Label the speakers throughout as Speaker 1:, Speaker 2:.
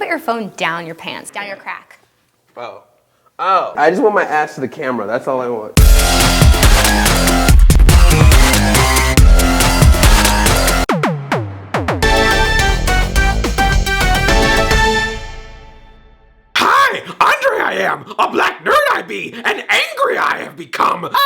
Speaker 1: put your phone down your pants, down your crack.
Speaker 2: Oh. I just want my ass to the camera. That's all I want.
Speaker 3: Hi, Andre I am. A black nerd I be. And angry I have become. A baby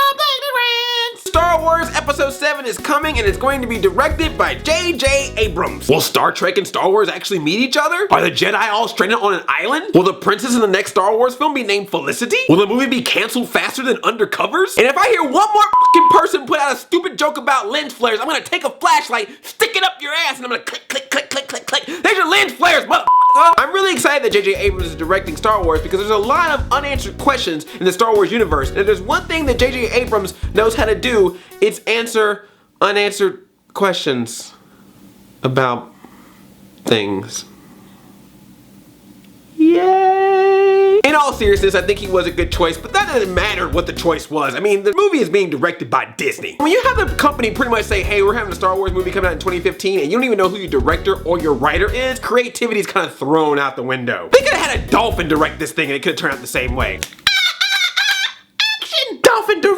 Speaker 3: Rants. Star Wars Episode 7 is coming and it's going to be directed by J.J. Abrams. Will Star Trek and Star Wars actually meet each other? Are the Jedi all stranded on an island? Will the princess in the next Star Wars film be named Felicity? Will the movie be canceled faster than Undercovers? And if I hear one more fucking person put out a stupid joke about lens flares, I'm gonna take a flashlight, stick it up your ass, and I'm gonna click, click, click, click, click, click. There's your lens flares, motherfucker! I'm really excited that J.J. Abrams is directing Star Wars because there's a lot of unanswered questions in the Star Wars universe. And if there's one thing that J.J. Abrams knows how to do, it's answer unanswered questions about things. Yay! In all seriousness, I think he was a good choice, but that doesn't matter what the choice was. I mean, the movie is being directed by Disney. When you have the company pretty much say, hey, we're having a Star Wars movie coming out in 2015, and you don't even know who your director or your writer is, creativity is kind of thrown out the window. They could have had a dolphin direct this thing and it could have turned out the same way. Action! Dolphin director!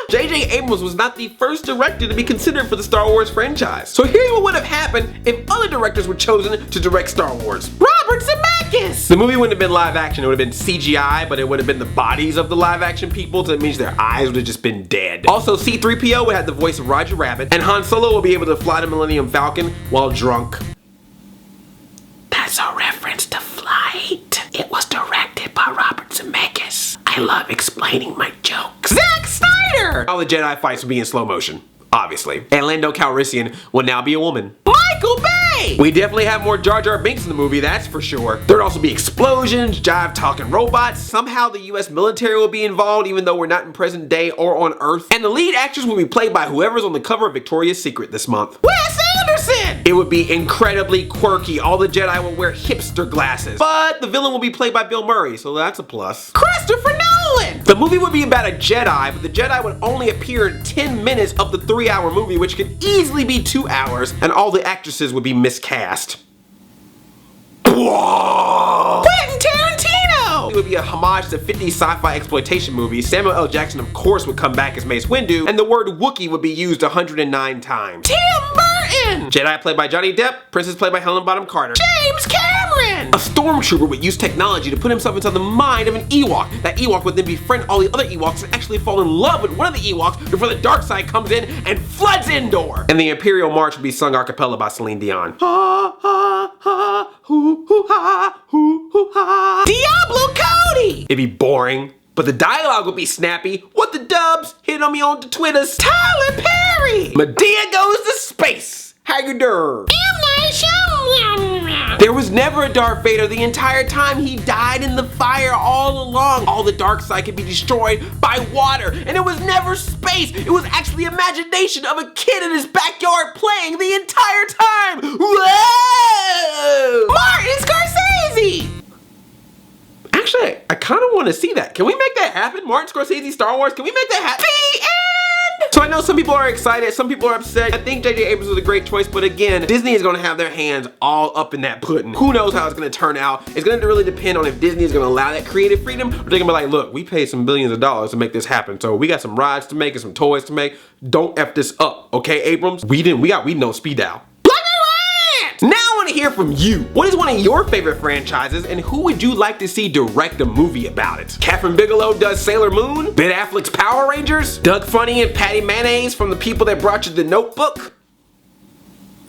Speaker 3: J.J. Abrams was not the first director to be considered for the Star Wars franchise. So here's what would have happened if other directors were chosen to direct Star Wars. Robert Zemeckis! The movie wouldn't have been live action, it would have been CGI, but it would have been the bodies of the live action people, so it means their eyes would have just been dead. Also, C-3PO would have the voice of Roger Rabbit, and Han Solo will be able to fly the Millennium Falcon while drunk. That's a reference to Flight. It was directed by Robert Zemeckis. I love explaining my jokes. Zack Snyder! All the Jedi fights will be in slow motion, obviously. And Lando Calrissian will now be a woman. Michael Bay! We definitely have more Jar Jar Binks in the movie, that's for sure. There'd also be explosions, jive-talking robots. Somehow the US military will be involved, even though we're not in present day or on Earth. And the lead actress will be played by whoever's on the cover of Victoria's Secret this month. Wes Anderson! It would be incredibly quirky. All the Jedi will wear hipster glasses. But the villain will be played by Bill Murray, so that's a plus. Christopher Nolan! The movie would be about a Jedi, but the Jedi would only appear in 10 minutes of the 3-hour movie, which could easily be 2 hours, and all the actresses would be miscast. Whoa! Quentin Tarantino! It would be a homage to 50s sci-fi exploitation movies. Samuel L. Jackson, of course, would come back as Mace Windu, and the word Wookiee would be used 109 times. Tim Burton! Jedi played by Johnny Depp, Princess played by Helena Bonham Carter. James Cameron! A stormtrooper would use technology to put himself inside the mind of an Ewok. That Ewok would then befriend all the other Ewoks and actually fall in love with one of the Ewoks before the dark side comes in and floods Endor. And the Imperial March would be sung a cappella by Celine Dion. Ha ha ha, hoo hoo ha, hoo hoo ha. Diablo Cody! It'd be boring, but the dialogue would be snappy. What the dubs? Hit on me on the Twitters. Tyler Perry! Medea goes to space. How you doing? There was never a Darth Vader. The entire time he died in the fire all along. All the dark side could be destroyed by water. And it was never space. It was actually imagination of a kid in his backyard playing the entire time. Whoa! Martin Scorsese! Actually, I kind of want to see that. Can we make that happen? Martin Scorsese, Star Wars, can we make that happen? The end! So I know some people are excited, some people are upset. I think J.J. Abrams was a great choice, but again, Disney is gonna have their hands all up in that pudding. Who knows how it's gonna turn out? It's gonna really depend on if Disney is gonna allow that creative freedom, or they're gonna be like, look, we paid some billions of dollars to make this happen, so we got some rides to make and some toys to make. Don't F this up, okay, Abrams? We know speed dial. Now I want to hear from you. What is one of your favorite franchises and who would you like to see direct a movie about it? Catherine Bigelow does Sailor Moon? Ben Affleck's Power Rangers? Doug Funny and Patty Mayonnaise from the people that brought you The Notebook?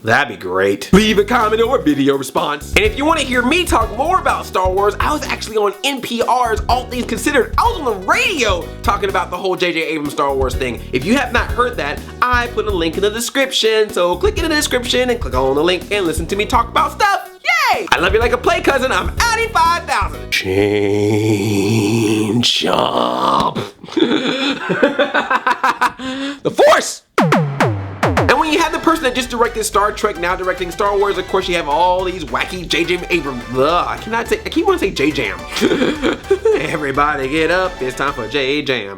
Speaker 3: That'd be great. Leave a comment or a video response. And if you want to hear me talk more about Star Wars, I was actually on NPR's All Things Considered. I was on the radio talking about the whole J.J. Abrams Star Wars thing. If you have not heard that, I put a link in the description. So click in the description and click on the link and listen to me talk about stuff. Yay! I love you like a play cousin. I'm Addie 5000. Change up. The Force! And when you have the person that just directed Star Trek now directing Star Wars, of course you have all these wacky J.J. Abrams. I keep wanting to say J-Jam. Everybody get up, it's time for J-Jam.